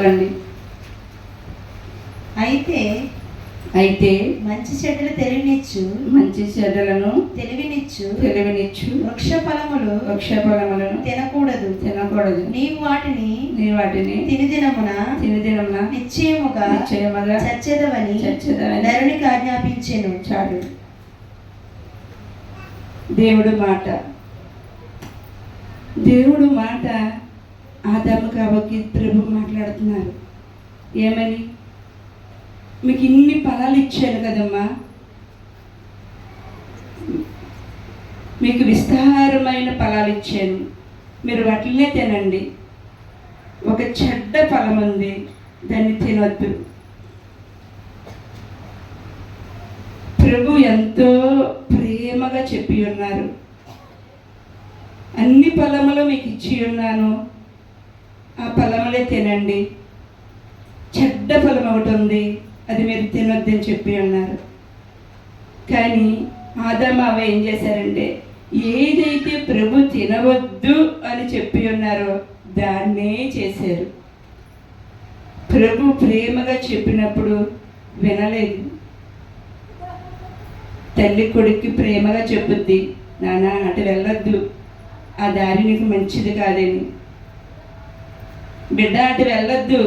చదవండి. అయితే మంచి చెడ్డలు తెలివినిచ్చు వృక్ష ఫలములను తినకూడదు. నీవు వాటిని తిని దినమున నిశ్చయముగా చచ్చెదవని నరునికి ఆజ్ఞాపించెను. చాలు. దేవుడు మాట ఆదాము కాబట్టి ప్రభు మాట్లాడుతున్నారు. ఏమని? మీకు ఇన్ని ఫలాలు ఇచ్చాను కదమ్మా, మీకు విస్తారమైన ఫలాలు ఇచ్చాను, మీరు వాటినే తినండి. ఒక చెడ్డ ఫలం ఉంది, దాన్ని తినొద్దు. ప్రభు ఎంతో ప్రేమగా చెప్పి ఉన్నారు, అన్ని ఫలములు మీకు ఇచ్చి ఉన్నాను, ఆ ఫలములే తినండి. చెడ్డ ఫలం ఒకటి ఉంది, అది మీరు తినొద్దని చెప్పి ఉన్నారు. కానీ ఆదాము అవ్వ ఏం చేశారంటే, ఏదైతే ప్రభు తినవద్దు అని చెప్పి ఉన్నారో దాన్నే చేశారు. ప్రభు ప్రేమగా చెప్పినప్పుడు వినలేదు. తల్లి కొడుక్కి ప్రేమగా చెప్పుద్ది, నాన్న అటు వెళ్ళొద్దు, ఆ దారి నీకు మంచిది కాదని. బిడ్డ అటు వెళ్ళొద్దు,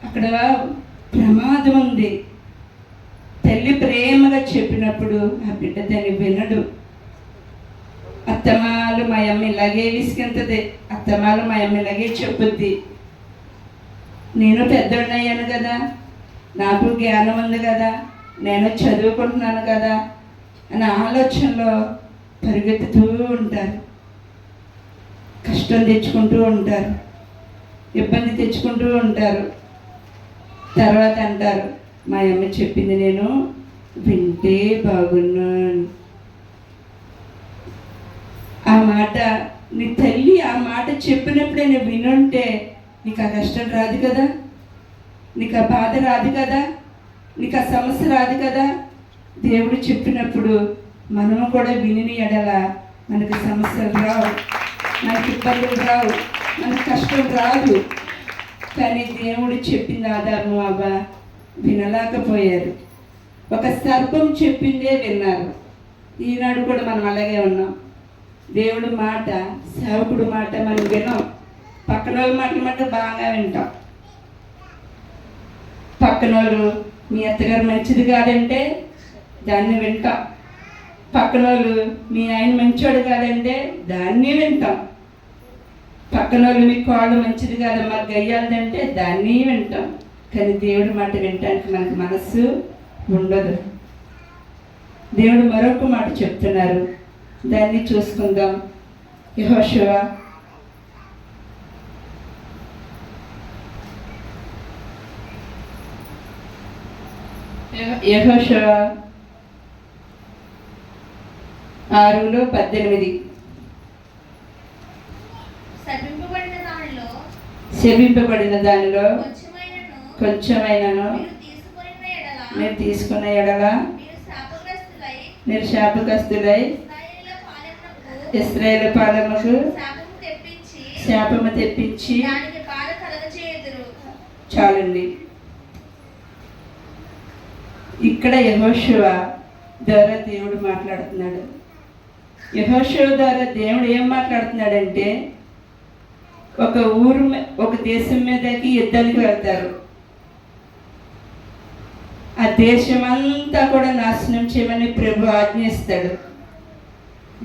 అక్కడ ప్రమాదం ఉంది. తల్లి ప్రేమగా చెప్పినప్పుడు ఆ బిడ్డ దాన్ని వినడు. అత్తమాలు మా అమ్మ ఇలాగే విసిగింతది, అత్తమాలు మా అమ్మ ఇలాగే చెప్పుద్ది. నేను పెద్దోడినయ్యాను కదా, నాకు జ్ఞానం ఉంది కదా, నేను చదువుకుంటున్నాను కదా అనే ఆలోచనలో పరిగెత్తుతూ ఉంటారు. కష్టం తెచ్చుకుంటూ ఉంటారు, ఇబ్బంది తెచ్చుకుంటూ ఉంటారు. తర్వాత అంటారు, మా అమ్మ చెప్పింది నేను వింటే బాగున్నాను. ఆ మాట నీ తల్లి ఆ మాట చెప్పినప్పుడే నువ్వు వినుంటే నీకు ఆ కష్టం రాదు కదా, నీకు ఆ బాధ రాదు కదా, నీకు ఆ సమస్య రాదు కదా. దేవుడు చెప్పినప్పుడు మనము కూడా విని ఎడల మనకు సమస్యలు రావు, మనకి ఇబ్బందులు రావు, మనకు కష్టం రాదు. కానీ దేవుడు చెప్పింది ఆదాము అవ్వ వినలేకపోయారు. ఒక సర్పం చెప్పిందే విన్నారు. ఈనాడు కూడా మనం అలాగే ఉన్నాం. దేవుడు మాట, సేవకుడు మాట మనం విన్నాం. పక్కన వాళ్ళ మాటలు బాగా వింటాం. పక్కన వాళ్ళు మీ అత్తగారు మంచిది కాదంటే దాన్ని వింటాం. పక్కన వాళ్ళు మీ ఆయన మంచోడు కాదంటే దాన్ని వింటాం. పక్కన వాళ్ళు మీ కోళ్ళు మంచిది కాదమ్మా గయ్యాలంటే దాన్ని వింటాం. కానీ దేవుడి మాట వినటానికి మనకు మనస్సు ఉండదు. దేవుడు మరొక మాట చెప్తున్నారు, దాన్ని చూసుకుందాం. యెహోషువ 6:18 శపింపబడిన దానిలో కొంచెమైనను మీరు తీసుకున్న ఎడల మీరు శాపగ్రస్తులై ఇశ్రాయేలు పాలెముకు శాపము తెప్పించి. చాలండి. ఇక్కడ యెహోషువ ద్వారా దేవుడు మాట్లాడుతున్నాడు. యెహోషువ ద్వారా దేవుడు ఏం మాట్లాడుతున్నాడంటే, ఒక దేశం మీదకి యుద్ధానికి వెళ్తారు. ఆ దేశమంతా కూడా నాశనం చేయమని ప్రభు ఆజ్ఞిస్తాడు.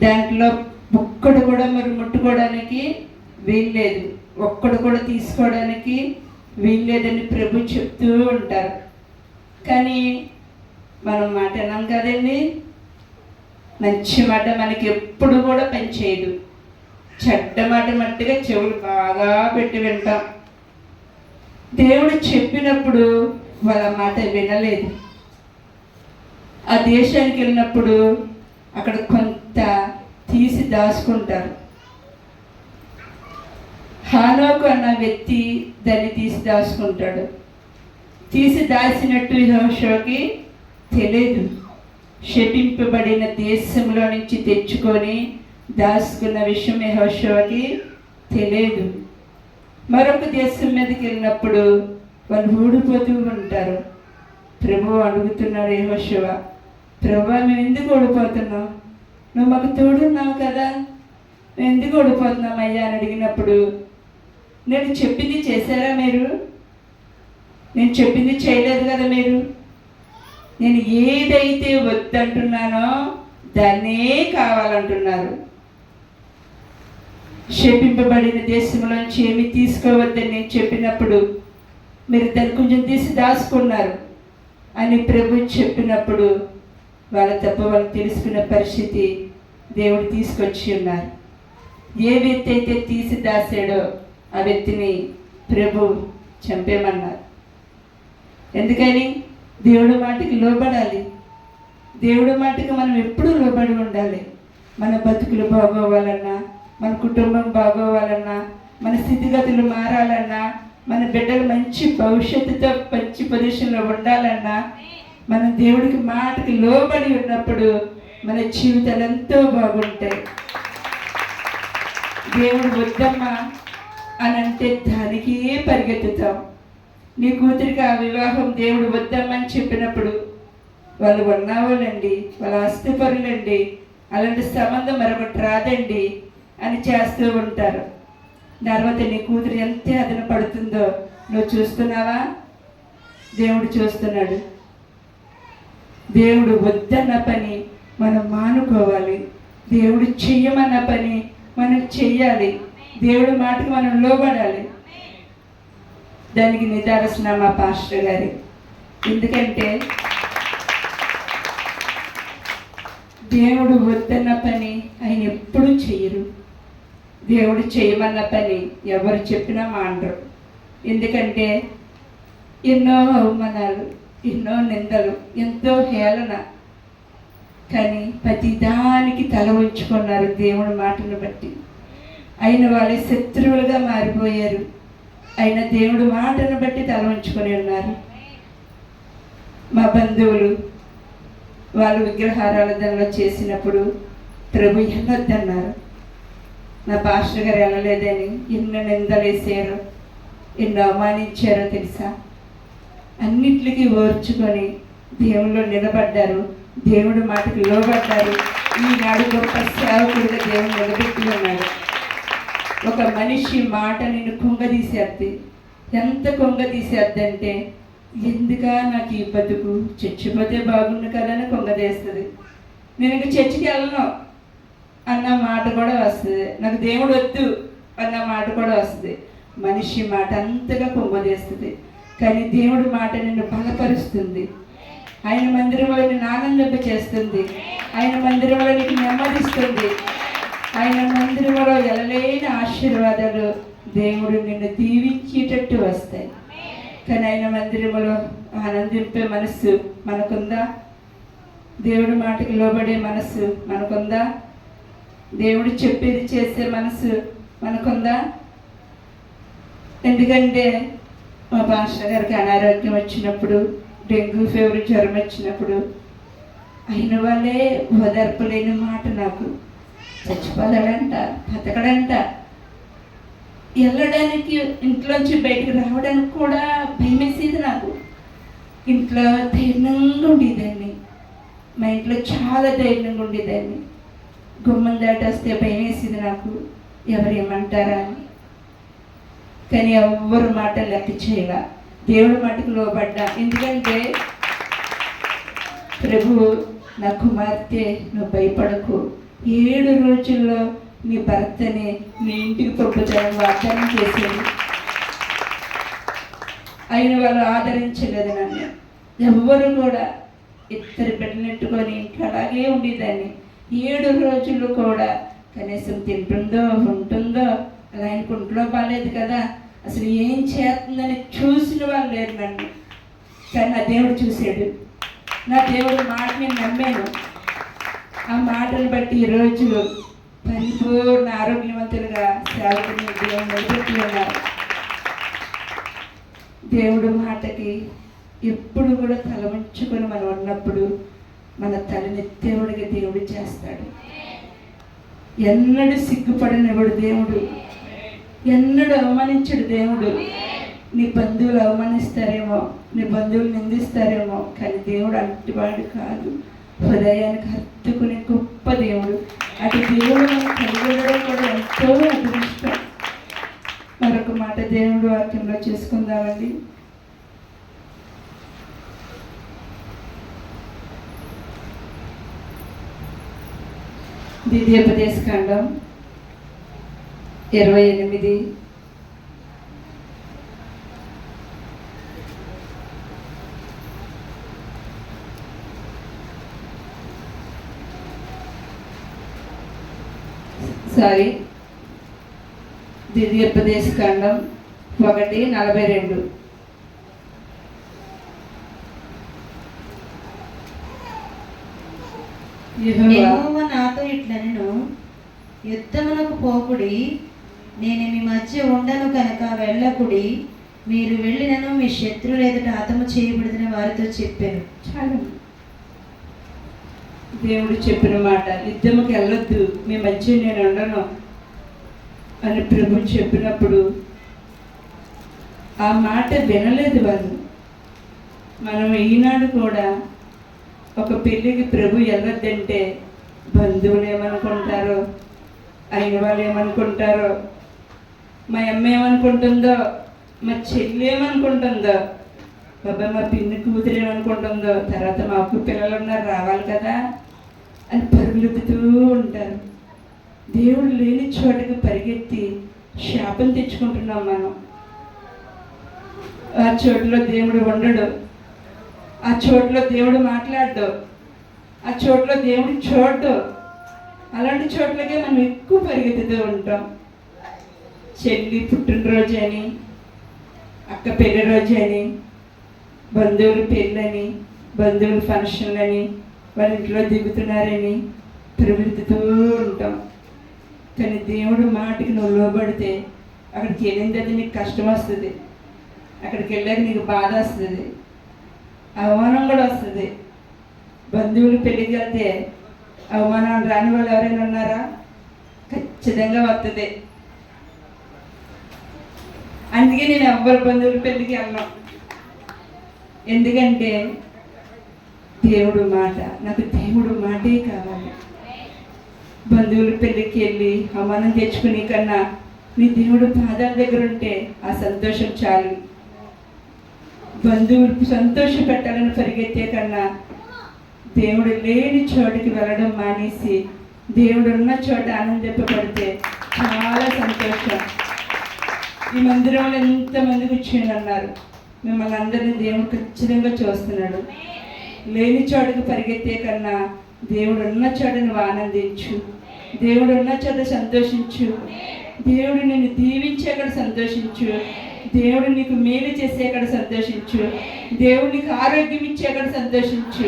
దాంట్లో ఒక్కడు కూడా మరి ముట్టుకోవడానికి వీల్లేదు, ఒక్కడు కూడా తీసుకోవడానికి వీల్లేదని ప్రభు చెప్తూ ఉంటారు. కానీ మనం మాట అన్నాం కదండి, మంచి మాట మనకి ఎప్పుడు కూడా పనిచేయదు. చెడ్డ మాట మట్టుగా చెవులు బాగా పెట్టి వింటాం. దేవుడు చెప్పినప్పుడు వాళ్ళ మాట వినలేదు. ఆ దేశానికి వెళ్ళినప్పుడు అక్కడ కొంత తీసి దాచుకుంటారు. హానోకు అన్న వ్యక్తి దాన్ని తీసి దాచుకుంటాడు. తీసి దాచినట్టు యెహోషువకి తెలియదు. శపింపబడిన దేశంలో నుంచి తెచ్చుకొని దాచుకున్న విషయం యెహోషువకి తెలియదు. మరొక దేశం మీదకి వెళ్ళినప్పుడు వాళ్ళు ఓడిపోతూ ఉంటారు. ప్రభువు అడుగుతున్నాడు యెహోషువ, ప్రభువా మేము ఎందుకు ఓడిపోతున్నాం? నువ్వు మాకు తోడున్నావు కదా, మేము ఎందుకు ఓడిపోతున్నాం అయ్యా అని అడిగినప్పుడు, నేను చెప్పింది చేశారా మీరు? నేను చెప్పింది చేయలేదు కదా మీరు. నేను ఏదైతే వద్దంటున్నానో దాన్నే కావాలంటున్నారు. శపింపబడిన దేశంలోంచి ఏమి తీసుకోవద్దని నేను చెప్పినప్పుడు మీరు దాన్ని కొంచెం తీసి దాచుకున్నారు అని ప్రభు చెప్పినప్పుడు వాళ్ళ తప్ప వాళ్ళు తెలుసుకున్న పరిస్థితి దేవుడు తీసుకొచ్చి ఉన్నారు. ఏ వ్యక్తి అయితే తీసి దాసాడో ఆ వ్యక్తిని ప్రభు చంపేమన్నారు. ఎందుకని? దేవుడి మాటకి లోబడాలి. దేవుడి మాటకి మనం ఎప్పుడూ లోబడి ఉండాలి. మన బతుకులు బాగోవాలన్నా, మన కుటుంబం బాగోవాలన్నా, మన స్థితిగతులు మారాలన్నా, మన బిడ్డలు మంచి భవిష్యత్తుతో మంచి పొజిషన్లో ఉండాలన్నా, మనం దేవుడికి మాటకి లోబడి ఉన్నప్పుడు మన జీవితాలు ఎంతో బాగుంటాయి. దేవుడు వద్దమ్మా అని అంటే దానికే పరిగెత్తుతాం. నీ కూతురికి ఆ వివాహం దేవుడు వద్దమ్మని చెప్పినప్పుడు వాళ్ళు ఉన్నవాళ్ళండి, వాళ్ళ ఆస్తిపరులండి, అలాంటి సంబంధం మరొకటి రాదండి అని చేస్తూ ఉంటారు. తర్వాత నీ కూతురు ఎంత అదన పడుతుందో నువ్వు చూస్తున్నావా? దేవుడు చూస్తున్నాడు. దేవుడు వద్దన్న పని మనం మానుకోవాలి. దేవుడు చెయ్యమన్న పని మనం చెయ్యాలి. దేవుడి మాటకు మనం లోబడాలి. దానికి నిదర్శన మా పాస్టర్ గారి. ఎందుకంటే దేవుడు వద్దన్న పని ఆయన ఎప్పుడూ చెయ్యరు. దేవుడు చేయమన్న పని ఎవరు చెప్పినా మానరు. ఎందుకంటే ఎన్నో అవమానాలు, ఎన్నో నిందలు, ఎంతో హేళన, కానీ ప్రతిదానికి తల ఉంచుకున్నారు దేవుడి మాటను బట్టి. అయిన వాళ్ళే శత్రువులుగా మారిపోయారు. అయినా దేవుడి మాటను బట్టి తల ఉంచుకొని ఉన్నారు. మా బంధువులు వాళ్ళు విగ్రహారాధనలో చేసినప్పుడు ప్రభు వెళ్ళొద్దన్నారు. నా పాస్టర్ గారు వెళ్ళలేదని ఎన్నో నిందలేసారో, ఎన్నో అవమానించారో తెలుసా? అన్నిటికీ ఓర్చుకొని దేవుళ్ళు నిలబడ్డారు. దేవుడి మాటకి లోబడ్డారు. ఈనాడు గొప్ప సేవకుడిగా దేవుడు నిలబెట్టి ఉన్నాడు. ఒక మనిషి మాట నిన్ను కుంగదీసేద్ది. ఎంత కుంగదీసేద్దంటే, ఎందుకా నాకు ఈ బతుకు, చచ్చిపోతే బాగుండు కదా అని కుంగదీస్తుంది. నేను ఇంక చర్చికి వెళ్ళను అన్న మాట కూడా వస్తుంది. నాకు దేవుడు వద్దు అన్న మాట కూడా వస్తుంది. మనిషి మాట అంతగా కుంగదీస్తుంది. కానీ దేవుడి మాట నిన్ను బలపరుస్తుంది. ఆయన మందిరంలో నిన్ను ఆనందింప చేస్తుంది. ఆయన మందిరంలో నీకు నెమ్మదిస్తుంది. ఆయన మందిరంలో ఎలలేని ఆశీర్వాదాలు దేవుడు నిన్ను దీవించేటట్టు వస్తాయి. కానీ ఆయన మందిరంలో ఆనందింపే మనస్సు మనకుందా? దేవుడి మాటకి లోబడే మనస్సు మనకుందా? దేవుడు చెప్పేది చేసే మనస్సు మనకుందా? ఎందుకంటే మా పాస్టర్ గారికి అనారోగ్యం వచ్చినప్పుడు, డెంగ్యూ ఫీవర్, జ్వరం వచ్చినప్పుడు అయిన వాళ్ళే ఓదార్పులేని మాట నాకు. చచ్చిపోతాడంట, బతకడంట, వెళ్ళడానికి ఇంట్లోంచి బయటకు రావడానికి కూడా భయమేసేది నాకు. ఇంట్లో ధైర్యంగా ఉండేదాన్ని. మా ఇంట్లో చాలా ధైర్యంగా ఉండేదాన్ని. గుమ్మం దాటేస్తే భయమేసేది నాకు, ఎవరేమంటారా అని. కానీ ఎవరి మాట లెక్క చేయాల, దేవుడి మాటకు లోబడ్డా. ఎందుకంటే ప్రభు, నా కుమార్తె నువ్వు భయపడకు, 7 రోజుల్లో నీ భర్తని నీ ఇంటికి పంపుతానని వాగ్దానం చేసేది. అయిన వాళ్ళు ఆదరించలేదు నన్ను. ఎవ్వరు కూడా ఇద్దరు బిడ్డలెట్టుకొని ఇంట్లో అలాగే ఉండేదాన్ని. 7 రోజులు కూడా కనీసం తింటుందో ఉంటుందో, అలా ఆయనకు ఒంట్లో బాగాలేదు కదా, అసలు ఏం చేస్తుందని చూసిన వాళ్ళు లేరు నన్ను. కానీ నా దేవుడు చూశాడు. నా దేవుడు మాట నేను నమ్మాను. ఆ మాటలు బట్టి ఈరోజు పరిపూర్ణ ఆరోగ్యవంతులుగా సేవకుని దేవుడు నిలబెట్టి ఉన్నారు. దేవుడు మాటకి ఎప్పుడు కూడా తల ఉంచుకొని మనం ఉన్నప్పుడు మన తలనెత్తేవుడిగా దేవుడు చేస్తాడు. ఎన్నడూ సిగ్గుపడనివాడు దేవుడు. ఎన్నడూ అవమానించడు దేవుడు. నీ బంధువులు అవమానిస్తారేమో, నీ బంధువులు నిందిస్తారేమో, కానీ దేవుడు అంటివాడు కాదు. హృదయానికి హత్తుకునే గొప్ప దేవుడు. అటు దేవుడు మనం కలిగి ఉండడం కూడా ఎంతో అదృష్టం. మరొక మాట దేవుడు వాక్యంలో చేసుకుందామండి. ద్వితీయోపదేశకాండం 28. ద్వితీయోపదేశకాండం 1:42. యెహోవా నాతో ఇట్లనెను, యుద్ధమునకు పోకుడి, నేను మీ మధ్య ఉండను కనుక వెళ్ళకుడి. మీరు వెళ్ళినను మీ శత్రువులు ఎదుట హతము చేయబడిన వారితో చెప్పాను. చాలు, దేవుడు చెప్పిన మాట. యుద్ధముకి వెళ్ళొద్దు, మీ మధ్య నేను ఉండను అని ప్రభు చెప్పినప్పుడు ఆ మాట వినలేదు వాళ్ళు. మనం ఈనాడు కూడా ఒక పెళ్ళికి ప్రభు వెళ్ళొద్దంటే బంధువులు ఏమనుకుంటారో, అయిన వాళ్ళు ఏమనుకుంటారో, మా అమ్మ ఏమనుకుంటుందో, మా చెల్లి ఏమనుకుంటుందో, బాబా మా పిన్ని కూతురు ఏమనుకుంటుందో, తర్వాత మాకు పిల్లలు ఉన్నారు రావాలి కదా అని పరుగులెత్తుతూ ఉంటారు. దేవుడు లేని చోటుకి పరిగెత్తి శాపం తెచ్చుకుంటున్నాం మనం. ఆ చోటులో దేవుడు ఉండడు, ఆ చోటులో దేవుడు మాట్లాడు, ఆ చోటులో దేవుడు చూడడు. అలాంటి చోట్లకే మనం ఎక్కువ పరిగెత్తుతూ ఉంటాం. చెల్లి పుట్టినరోజు అని, అక్క పెళ్లి రోజు అని, బంధువులు పెళ్ళని, బంధువులు ఫంక్షన్లని, వాళ్ళ ఇంట్లో దిగుతున్నారని పరిగెత్తుతూ ఉంటాం. కానీ దేవుడు మాటకి నువ్వు లోబడితే అక్కడికి వెళ్ళింది నీకు కష్టం వస్తుంది, అక్కడికి వెళ్ళాక నీకు బాధ వస్తుంది, అవమానం కూడా వస్తుంది. బంధువులు పెళ్ళికి వెళ్తే అవమానం రాని వాళ్ళు ఎవరైనా ఉన్నారా? ఖచ్చితంగా వస్తుంది. అందుకే నేను ఎవ్వరు బంధువుల పెళ్ళికి వెళ్ళను. ఎందుకంటే దేవుడు మాట, నాకు దేవుడు మాటే కావాలి. బంధువుల పెళ్ళికి వెళ్ళి అవమానం తెచ్చుకునే కన్నా నీ దేవుడు పాదాల దగ్గర ఉంటే ఆ సంతోషం చాలు. బంధువులకు సంతోష పెట్టాలని పరిగెత్తే కన్నా దేవుడు లేని చోటుకి వెళ్ళడం మానేసి దేవుడు ఉన్న చోట ఆనందింపబడితే చాలా సంతోషం. ఈ మందిరంలో ఎంతమంది కూర్చొని అన్నారు, మిమ్మల్ని అందరినీ దేవుడు ఖచ్చితంగా చూస్తున్నాడు. లేని చోటుకు పరిగెత్తే కన్నా దేవుడు ఉన్న చోట నువ్వు ఆనందించు, దేవుడు ఉన్న చోట సంతోషించు, దేవుడు నిన్ను దీవించే అక్కడ సంతోషించు, దేవుడు నీకు మేలు చేసే అక్కడ సంతోషించు, దేవుడు నీకు ఆరోగ్యం ఇచ్చే అక్కడ సంతోషించు.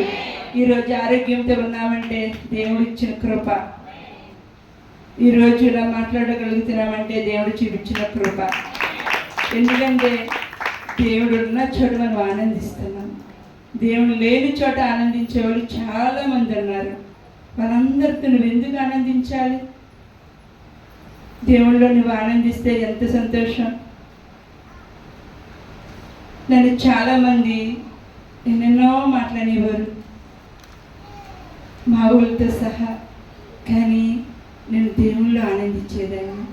ఈరోజు ఆరోగ్యంతో ఉన్నామంటే దేవుడు ఇచ్చిన కృప. ఈరోజు ఇలా మాట్లాడగలుగుతున్నామంటే దేవుడు చూపించిన కృప. ఎందుకంటే దేవుడు ఉన్న చోట మనం ఆనందిస్తున్నాం. దేవుడు లేని చోట ఆనందించే వాళ్ళు చాలామంది ఉన్నారు. వాళ్ళందరితో నువ్వు ఎందుకు ఆనందించాలి? దేవుళ్ళలో నువ్వు ఆనందిస్తే ఎంత సంతోషం. నన్ను చాలామంది ఎన్నెన్నో మాట్లాడేవారు, మా ఊళ్ళతో సహా. కానీ నేను దేవుళ్ళు ఆనందించేదాన్ని.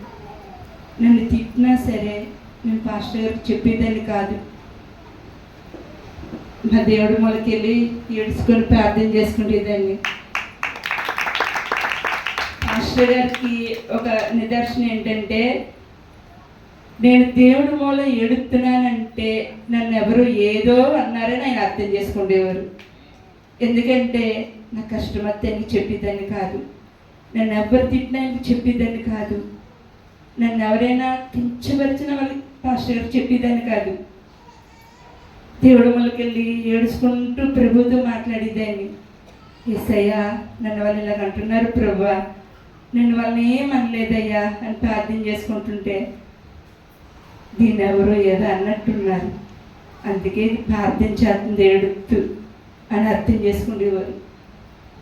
నన్ను తిట్టినా సరే నేను పాస్టర్ గారికి చెప్పేదాన్ని కాదు. మా దేవుడి మొలకెళ్ళి ఏడ్చుకొని ప్రార్థన చేసుకునేదాన్ని. పాస్టర్ గారికి ఒక నిదర్శనం ఏంటంటే, నేను దేవుడి మూల ఏడుతున్నానంటే నన్ను ఎవరు ఏదో అన్నారని ఆయన అర్థం చేసుకునేవారు. ఎందుకంటే నా కష్టమత్తే అని చెప్పేదాన్ని కాదు, నన్ను ఎవరు తిట్టినానికి చెప్పేదాన్ని కాదు, నన్ను ఎవరైనా కించపరిచిన వాళ్ళకి పాస్టర్ గారికి చెప్పేదాన్ని కాదు. దేవుడి మూలకెళ్ళి ఏడుచుకుంటూ ప్రభుతో మాట్లాడేదాన్ని. యేసయ్యా నన్ను వాళ్ళు ఇలాగ అంటున్నారు ప్రభువా, నేను వాళ్ళని ఏం అనలేదయ్యా అని ప్రార్థన చేసుకుంటుంటే దీన్ని ఎవరో ఏదో అన్నట్టున్నారు, అందుకే ఇది ప్రార్థన చేస్తుంది ఏడుతూ అని అర్థం చేసుకునేవారు.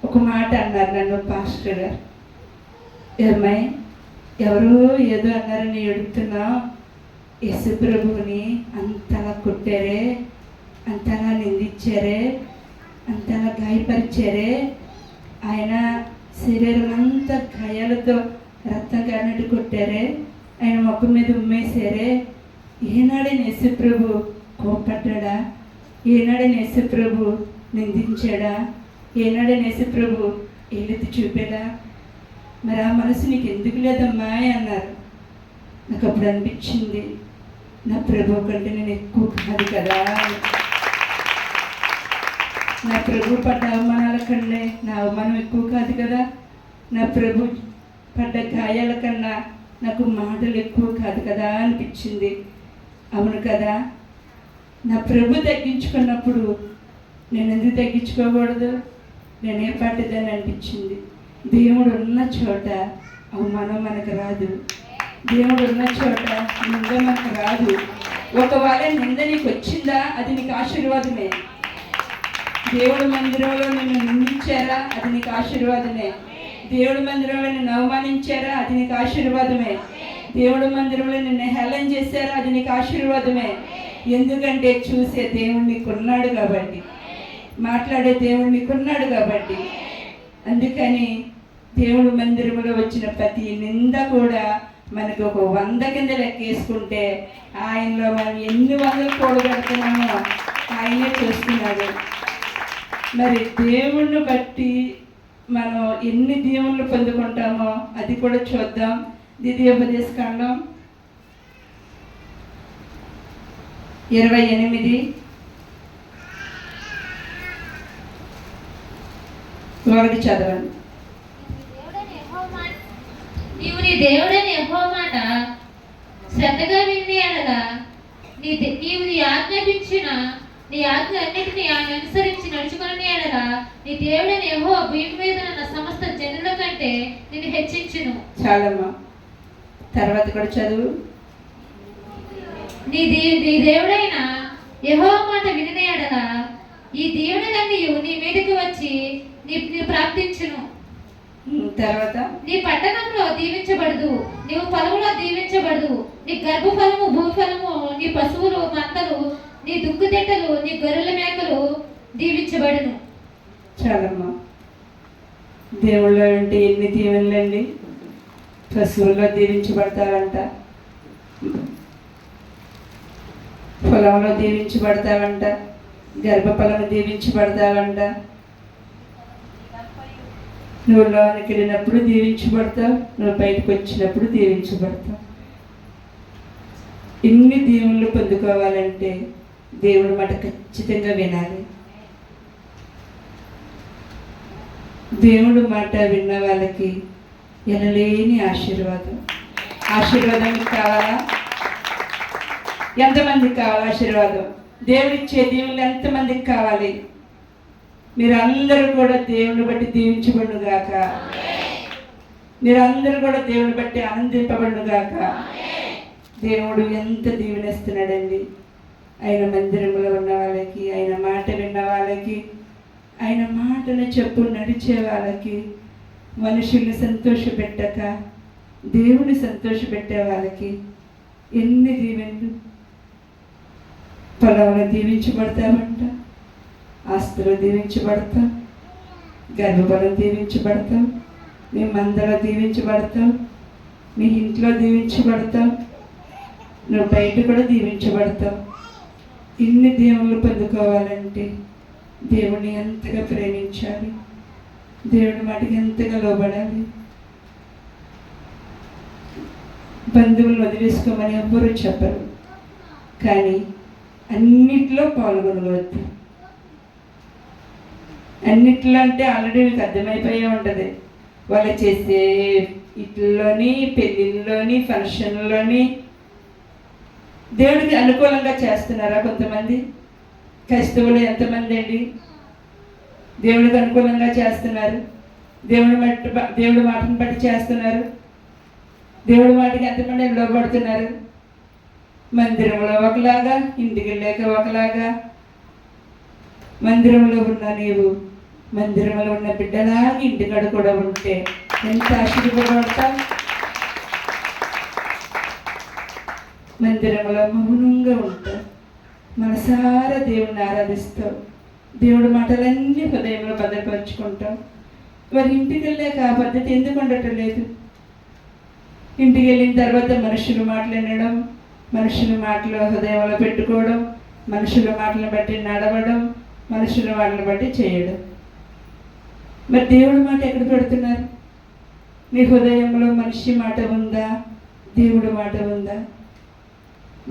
ఒక మాట అన్నారు నన్ను పాస్టర్ గారు, ఏమ్మాయి ఎవరో ఏదో అన్నారని ఎడుతున్నా యేసు ప్రభువుని అంతలా కొట్టారే, అంతలా నిందించారే, అంతలా గాయపరిచారే. ఆయన శరీరం అంతా గాయాలతో రక్తం కారినట్టు కొట్టారే, ఆయన ముఖం మీద ఉమ్మేశారే. ఏనాడే యేసు ప్రభు కోపడ్డా? ఏనాడే యేసు ప్రభు నిందించాడా? ఏనాడే యేసు ప్రభు ఏలెత్తి చూపాడా? మరి ఆ మనసు నీకు ఎందుకు లేదమ్మా అన్నారు. నాకు అప్పుడు అనిపించింది, నా ప్రభు కంటే నేను ఎక్కువ కాదు కదా. నా ప్రభు పడ్డ అవమానాల కంటే నా అవమానం ఎక్కువ కాదు కదా. నా ప్రభు పడ్డ గాయాల కన్నా నాకు మాటలు ఎక్కువ కాదు కదా అనిపించింది. అవును కదా, నా ప్రభు తగ్గించుకున్నప్పుడు నేను ఎందుకు తగ్గించుకోకూడదు? నేనే పాటిదని అనిపించింది. దేవుడు ఉన్న చోట అవమానం మనకు రాదు. దేవుడు ఉన్న చోట నింద మనకు రాదు. ఒకవేళ నింద నీకు వచ్చిందా, అది నీకు ఆశీర్వాదమే. దేవుడి మందిరంలో నిన్ను నిందించారా, అది నీకు ఆశీర్వాదమే. దేవుడి మందిరంలో నిన్ను అవమానించారా, అది నీకు ఆశీర్వాదమే. దేవుడి మందిరంలో నిన్ను హేళన చేశారా, అది నీకు ఆశీర్వాదమే. ఎందుకంటే చూసే దేవుడు నీకున్నాడు కాబట్టి, మాట్లాడే దేవుడు నీకున్నాడు కాబట్టి. అందుకని దేవుడి మందిరంలో వచ్చిన ప్రతి నింద కూడా మనకు ఒక 100 కింద లెక్కేసుకుంటే ఆయనలో మనం ఎన్ని వందలు కూడగడుతున్నామో ఆయనే చూస్తున్నాడు. మరి దేవుణ్ణి బట్టి మనం ఎన్ని దీవెనలు పొందుకుంటామో అది కూడా చూద్దాం. ద్వితీయోపదేశకాండం 28 ఒకటి చదవండి. నీవు నీ దేవుడని యెహోవా మాట శ్రద్ధగా విని అనగా నీవు నీ ఆజ్ఞాపించిన నీ ఆజ్ఞ అన్నిటినీ ఆయన అనుసరించి నడుచుకుని అనగా నీ దేవుడని యెహోవా భూమి మీద ఉన్న సమస్త జనుల కంటే నిన్ను హెచ్చించును. చాలమ్మా, తర్వాత కూడా చదువు. నీ దేవుడైన యెహోవా మాట విని అనగా ఈ దీవెనలన్నీ నీ మీదకి వచ్చి నీ ప్రాప్తించును. తర్వాత నీ పట్టణంలో దీవించబడదు, నీవు పొలంలో దీవించబడదు. నీ గర్భఫలము భూఫలము, నీ పశువులు మందలు, నీ దుక్కుతెట్టలు, నీ గొర్రెల మేకలు దీవించబడును. చాలమ్మా, దేవుళ్ళో అంటే ఎన్ని దీవెనలండి. పశువుల్లో దీవించబడతావంట, పొలంలో దీవించబడతావంట, గర్భఫలము దీవించబడతావంట, నువ్వు లోనికి వెళ్ళినప్పుడు దీవించబడతావు, నువ్వు బయటకు వచ్చినప్పుడు దీవించబడతావు. ఇన్ని దీవులు పొందుకోవాలంటే దేవుడి మాట ఖచ్చితంగా వినాలి. దేవుడు మాట విన్న వాళ్ళకి ఎనలేని ఆశీర్వాదం. ఆశీర్వాదం కావాలా? ఎంతమందికి కావాలి ఆశీర్వాదం? దేవుడిచ్చే దీవులు ఎంతమందికి కావాలి? మీరందరూ కూడా దేవుని బట్టి దీవించబడును గాక. మీరందరూ కూడా దేవుని బట్టి ఆనందింపబడును గాక. దేవుడు ఎంత దీవెనిస్తున్నాడండి. ఆయన మందిరంలో ఉన్న వాళ్ళకి, ఆయన మాట విన్న వాళ్ళకి, ఆయన మాటను చెప్పు నడిచే వాళ్ళకి, మనుషుల్ని సంతోషపెట్టక దేవుని సంతోషపెట్టే వాళ్ళకి ఎన్ని దీవెనలు. పొలంలో దీవించబడతామంట, ఆస్తులు దీవించబడతాం, గర్భఫలం దీవించబడతాం, మీ మందలో దీవించబడతాం, మీ ఇంట్లో దీవించబడతాం, నువ్వు బయట కూడా దీవించబడతావు. ఇన్ని దేవుళ్ళు పొందుకోవాలంటే దేవుని ఎంతగా ప్రేమించాలి, దేవుని మాటకి ఎంతగా లోబడాలి. బంధువులను వదిలేసుకోమని ఎవ్వరూ చెప్పరు, కానీ అన్నిట్లో పాల్గొనవద్దు. అన్నిట్లో అంటే ఆల్రెడీ మీకు అర్థమైపోయే ఉంటుంది. వాళ్ళు చేసే ఇట్లలోని, పెళ్ళిళ్ళలోని, ఫంక్షన్లోని దేవుడికి అనుకూలంగా చేస్తున్నారా? కొంతమంది క్రైస్తవులు ఎంతమంది అండి దేవుడికి అనుకూలంగా చేస్తున్నారు? దేవుడి మాటను బట్టి చేస్తున్నారు. దేవుడి మాటకి ఎంతమంది లోబడుతున్నారు? మందిరంలో ఒకలాగా, ఇంటికి వెళ్ళాక ఒకలాగా. మందిరంలో ఉన్న నీవు మందిరంలో ఉన్న బిడ్డలాగా ఇంటికాడ కూడా ఉంటే ఎంత ఆశీర్వాదపడతావు. మందిరంలో మౌనంగా ఉంటావు, మనసారా దేవుడిని ఆరాధిస్తావు, దేవుడి మాటలన్నీ హృదయంలో భద్రపరుచుకుంటావు. మరి ఇంటికి వెళ్ళాక ఆ పద్ధతి ఎందుకు ఉండటం లేదు? ఇంటికి వెళ్ళిన తర్వాత మనుషుల మాటలు వినడం, మనుషుల మాటలు హృదయంలో పెట్టుకోవడం, మనుషుల మాటలను బట్టి నడవడం, మనుషుల మాటలను బట్టి చేయడం. మరి దేవుడి మాట ఎక్కడ పెడుతున్నారు? నీ హృదయంలో మనిషి మాట ఉందా? దేవుడి మాట ఉందా?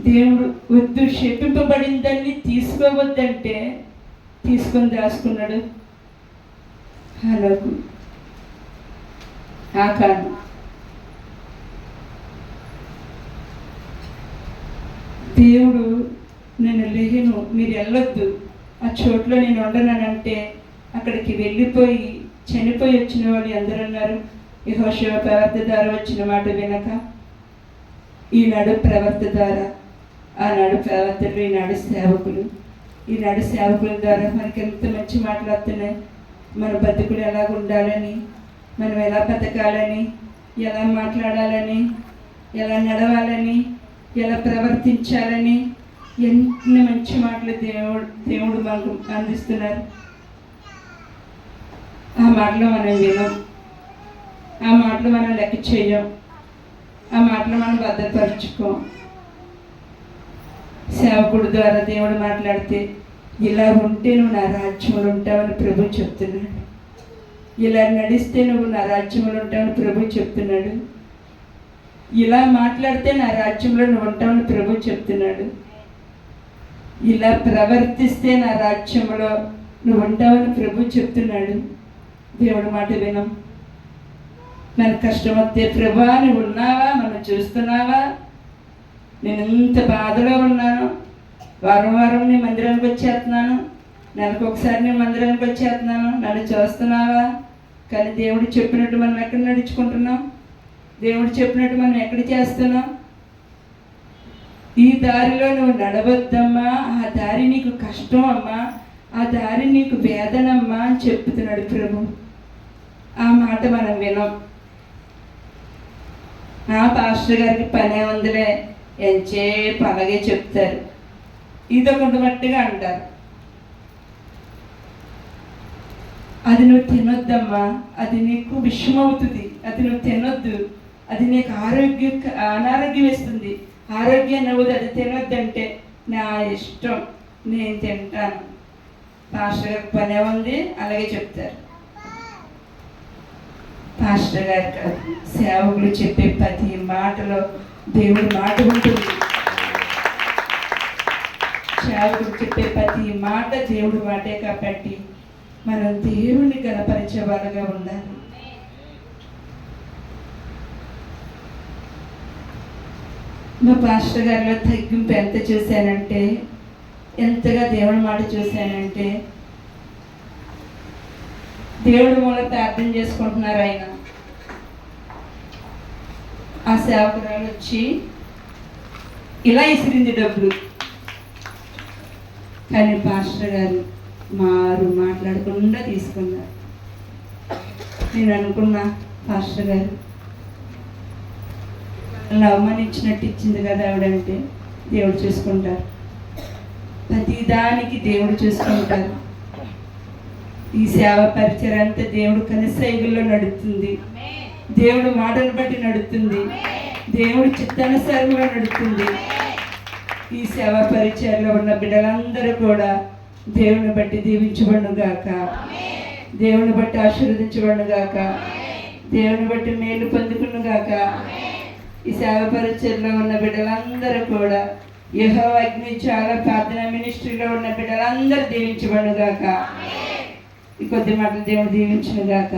దేవుడు వద్దు, శపింపబడిన దాన్ని తీసుకోవద్దంటే తీసుకొని దాచుకున్నాడు హనోకు, ఆకాను. దేవుడు నేను లేను, మీరు వెళ్ళొద్దు, ఆ చోట్లో నేను ఉండనంటే అక్కడికి వెళ్ళిపోయి చనిపోయి వచ్చిన వాళ్ళు ఎందరు అన్నారు? యెహోషువ ప్రవర్త ద్వారా వచ్చిన మాట వినక. ఈనాడు ప్రవర్త ద్వారా, ఆనాడు ప్రవర్తలు, ఈనాడు సేవకులు. ఈనాడు సేవకుల ద్వారా మనకి ఎంత మంచి మాట్లాడుతున్నాయి. మన బతుకులు ఎలాగ ఉండాలని, మనం ఎలా బతకాలని, ఎలా మాట్లాడాలని, ఎలా నడవాలని, ఎలా ప్రవర్తించాలని ఎన్ని మంచి మాటలు దేవుడు మనకు అందిస్తున్నారు. ఆ మాటలు మనం వినం, ఆ మాటలు మనం లెక్క చేయం, ఆ మాటలు మనం భద్రపరుచుకోం. సేవకుడు ద్వారా దేవుడు మాట్లాడితే ఇలా ఉంటే నువ్వు నా రాజ్యంలో ఉంటావని ప్రభు చెప్తున్నాడు, ఇలా నడిస్తే నువ్వు నా రాజ్యంలో ఉంటావని ప్రభు చెప్తున్నాడు, ఇలా మాట్లాడితే నా రాజ్యంలో నువ్వు ఉంటావని ప్రభు చెప్తున్నాడు, ఇలా ప్రవర్తిస్తే నా రాజ్యంలో నువ్వు ఉంటావని ప్రభు చెప్తున్నాడు. దేవుడి మాట వినం. మనకు కష్టం వస్తే ప్రభా నువ్వు ఉన్నావా, మనం చూస్తున్నావా, నేను ఎంత బాధలో ఉన్నాను, వారం వారం నీ మందిరానికి వచ్చేస్తున్నాను, నెలకు ఒకసారి నీ మందిరానికి వచ్చేస్తున్నాను, నన్ను చూస్తున్నావా? కానీ దేవుడు చెప్పినట్టు మనం ఎక్కడ నడుచుకుంటున్నాం? దేవుడు చెప్పినట్టు మనం ఎక్కడ చేస్తున్నాం? ఈ దారిలో నువ్వు నడవద్దమ్మా, ఆ దారి నీకు కష్టం అమ్మా, ఆ దారి నీకు వేదనమ్మా అని చెప్తున్నాడు ప్రభు. ఆ మాట మనం వినం. పాస్టర్ గారికి పనే ఉందిలే, ఎంచేపు అలాగే చెప్తారు, ఇదొకటి మట్టిగా అంటారు. అది నువ్వు తినొద్దమ్మా, అది నీకు విషమవుతుంది, అది నువ్వు తినొద్దు, అది నీకు అనారోగ్యం వేస్తుంది, ఆరోగ్యాన్ని అవ్వదు, అది తినొద్దంటే నా ఇష్టం, నేను తింటాను. పాస్టర్ గారికి పనే ఉంది అలాగే చెప్తారు. పాస్టర్ గారు కాదు, సేవకులు చెప్పే ప్రతి మాటలో దేవుడి మాట ఉంటుంది. సేవకులు చెప్పే ప్రతి మాట దేవుడి మాటే కాబట్టి మనం దేవుణ్ణి గణపరిచే వాళ్ళగా ఉండాలి. మా పాస్టర్ గారిలో తగ్గింపు ఎంత చూశానంటే, ఎంతగా దేవుడి మాట చూశానంటే, దేవుడి మూల ప్రార్థన చేసుకుంటున్నారు ఆయన. ఆ సేవకురాలు వచ్చి ఇలా ఇసిరింది డబ్బులు, కానీ పాస్టర్ గారు మాట్లాడకుండా తీసుకున్నారు. నేను అనుకున్నా, పాస్టర్ గారు అలా అవమానించినట్టు ఇచ్చింది కదా ఆవిడంటే, దేవుడు చూసుకుంటారు, ప్రతిదానికి దేవుడు చూసుకుంటారు. ఈ సేవ పరిచయం అంతా దేవుడు కనిసైగుల్లో నడుస్తుంది, దేవుడు మాటను బట్టి నడుస్తుంది, దేవుడు చిత్తానుసారంగా నడుస్తుంది. ఈ సేవ పరిచయంలో ఉన్న బిడ్డలందరూ కూడా దేవుని బట్టి దీవించబడుగాక, దేవుని బట్టి ఆశీర్వదించబడుగాక, దేవుని బట్టి మేలు పొందుకునుగాక. ఈ సేవ పరిచయంలో ఉన్న బిడ్డలందరూ కూడా యెహోవా అగ్ని చాలా ప్రార్థన మినిస్ట్రీలో ఉన్న బిడ్డలందరూ దీవించబడుగాక. ఈ కొద్ది మాటలు దేవుడు దీవించునుగాక.